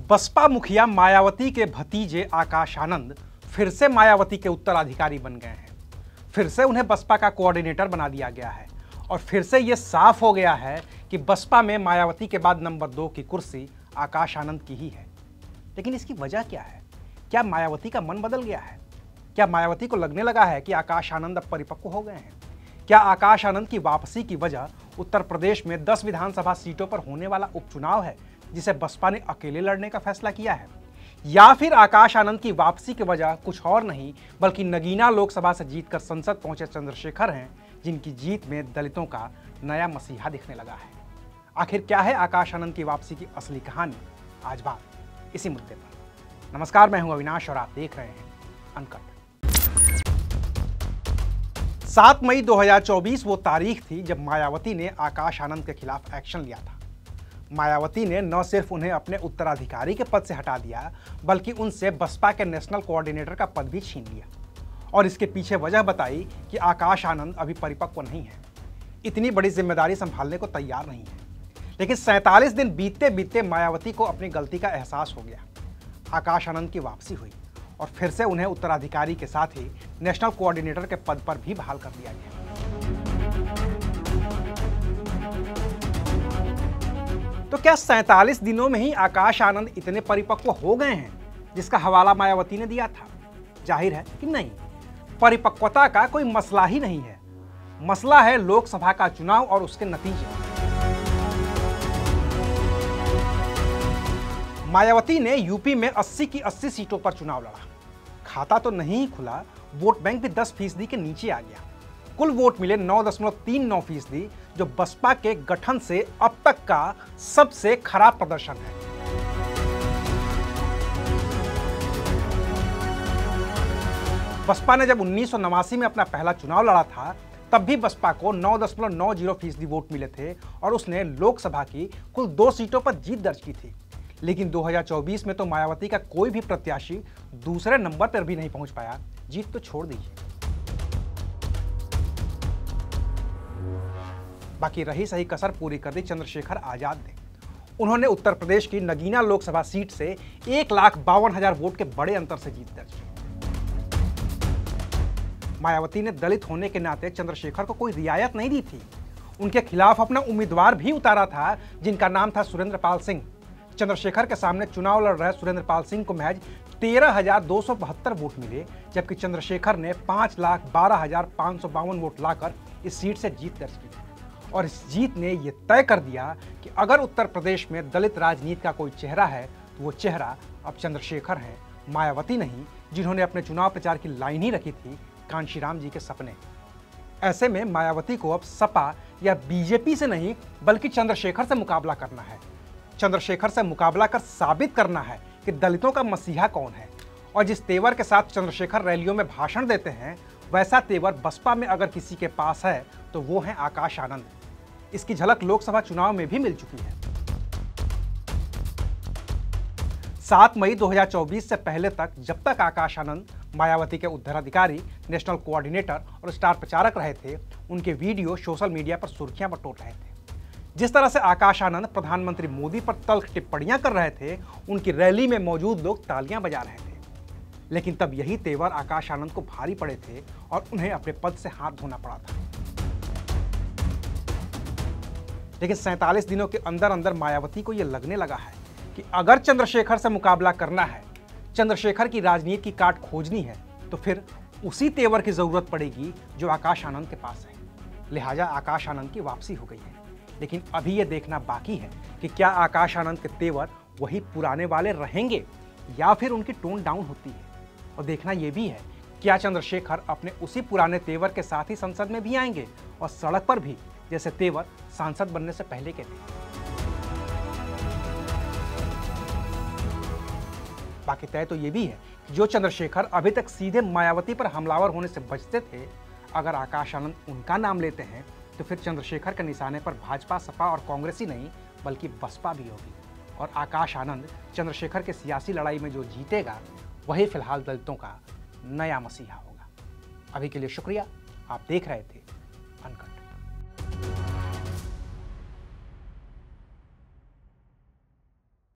बसपा मुखिया मायावती के भतीजे आकाश आनंद फिर से मायावती के उत्तराधिकारी बन गए हैं। फिर से उन्हें बसपा का कोऑर्डिनेटर बना दिया गया है और फिर से ये साफ हो गया है कि बसपा में मायावती के बाद नंबर 2 की कुर्सी आकाश आनंद की ही है। लेकिन इसकी वजह क्या है? क्या मायावती का मन बदल गया है? क्या मायावती को लगने लगा है कि आकाश आनंद अब परिपक्व हो गए हैं? क्या आकाश आनंद की वापसी की वजह उत्तर प्रदेश में 10 विधानसभा सीटों पर होने वाला उपचुनाव है जिसे बसपा ने अकेले लड़ने का फैसला किया है? या फिर आकाश आनंद की वापसी की वजह कुछ और नहीं बल्कि नगीना लोकसभा से जीतकर संसद पहुंचे चंद्रशेखर हैं, जिनकी जीत में दलितों का नया मसीहा दिखने लगा है। आखिर क्या है आकाश आनंद की वापसी की असली कहानी? आज बात इसी मुद्दे पर। नमस्कार, मैं हूं अविनाश और आप देख रहे हैं अनकट। 7 मई 2024 वो तारीख थी जब मायावती ने आकाश आनंद के खिलाफ एक्शन लिया था। मायावती ने न सिर्फ उन्हें अपने उत्तराधिकारी के पद से हटा दिया बल्कि उनसे बसपा के नेशनल कोऑर्डिनेटर का पद भी छीन लिया और इसके पीछे वजह बताई कि आकाश आनंद अभी परिपक्व नहीं है, इतनी बड़ी जिम्मेदारी संभालने को तैयार नहीं है। लेकिन 47 दिन बीतते बीतते मायावती को अपनी गलती का एहसास हो गया। आकाश आनंद की वापसी हुई और फिर से उन्हें उत्तराधिकारी के साथ ही नेशनल कोऑर्डिनेटर के पद पर भी बहाल कर दिया गया। तो क्या 47 दिनों में ही आकाश आनंद इतने परिपक्व हो गए हैं जिसका हवाला मायावती ने दिया था? जाहिर है कि नहीं। परिपक्वता का कोई मसला ही नहीं है, मसला है लोकसभा का चुनाव और उसके नतीजे। मायावती ने यूपी में 80 की 80 सीटों पर चुनाव लड़ा। खाता तो नहीं ही खुला, वोट बैंक भी 10% के नीचे आ गया। कुल वोट मिले 9.39%, जो बसपा के गठन से अब तक का सबसे खराब प्रदर्शन है। बसपा ने जब 1989 में अपना पहला चुनाव लड़ा था तब भी बसपा को 9.90% वोट मिले थे और उसने लोकसभा की कुल 2 सीटों पर जीत दर्ज की थी। लेकिन 2024 में तो मायावती का कोई भी प्रत्याशी दूसरे नंबर पर भी नहीं पहुंच पाया, जीत तो छोड़ दीजिए। बाकी रही सही कसर पूरी कर दी चंद्रशेखर आजाद ने। उन्होंने उत्तर प्रदेश की नगीना लोकसभा सीट से 1,52,000 वोट के बड़े अंतर से जीत दर्ज की। मायावती ने दलित होने के नाते चंद्रशेखर को कोई रियायत नहीं दी थी। उनके खिलाफ अपना उम्मीदवार भी उतारा था जिनका नाम था सुरेंद्र पाल सिंह। चंद्रशेखर के सामने चुनाव लड़ रहे सुरेंद्र पाल सिंह को महज 13,272 वोट मिले, जबकि चंद्रशेखर ने 5,12,552 वोट लाकर इस सीट से जीत दर्ज की। और इस जीत ने यह तय कर दिया कि अगर उत्तर प्रदेश में दलित राजनीति का कोई चेहरा है तो वो चेहरा अब चंद्रशेखर हैं, मायावती नहीं, जिन्होंने अपने चुनाव प्रचार की लाइन ही रखी थी कांशीराम जी के सपने। ऐसे में मायावती को अब सपा या बीजेपी से नहीं बल्कि चंद्रशेखर से मुकाबला करना है। चंद्रशेखर से मुकाबला कर साबित करना है कि दलितों का मसीहा कौन है। और जिस तेवर के साथ चंद्रशेखर रैलियों में भाषण देते हैं, वैसा तेवर बसपा में अगर किसी के पास है तो वो है आकाश आनंद। इसकी झलक लोकसभा चुनाव में भी मिल चुकी है। 7 मई 2024 से पहले तक जब तक आकाश आनंद मायावती के उत्तराधिकारी, नेशनल कोऑर्डिनेटर और स्टार प्रचारक रहे थे, उनके वीडियो सोशल मीडिया पर सुर्खियां बटोर रहे थे। जिस तरह से आकाश आनंद प्रधानमंत्री मोदी पर तल्ख टिप्पणियां कर रहे थे, उनकी रैली में मौजूद लोग तालियां बजा रहे थे। लेकिन तब यही तेवर आकाश आनंद को भारी पड़े थे और उन्हें अपने पद से हाथ धोना पड़ा था। लेकिन 47 दिनों के अंदर अंदर मायावती को यह लगने लगा है कि अगर चंद्रशेखर से मुकाबला करना है, चंद्रशेखर की राजनीति की काट खोजनी है, तो फिर उसी तेवर की जरूरत पड़ेगी जो आकाश आनंद के पास है। लिहाजा आकाश आनंद की वापसी हो गई है। लेकिन अभी यह देखना बाकी है कि क्या आकाश आनंद के तेवर वही पुराने वाले रहेंगे या फिर उनकी टोन डाउन होती है। और देखना यह भी है क्या चंद्रशेखर अपने उसी पुराने तेवर के साथ ही संसद में भी आएंगे और सड़क पर भी, जैसे तेवर सांसद बनने से पहले के थे। बाकी तय तो यह भी है कि जो चंद्रशेखर अभी तक सीधे मायावती पर हमलावर होने से बचते थे, अगर आकाश आनंद उनका नाम लेते हैं तो फिर चंद्रशेखर के निशाने पर भाजपा, सपा और कांग्रेस ही नहीं बल्कि बसपा भी होगी। और आकाश आनंद चंद्रशेखर के सियासी लड़ाई में जो जीतेगा वही फिलहाल दलितों का नया मसीहा होगा। अभी के लिए शुक्रिया। आप देख रहे थे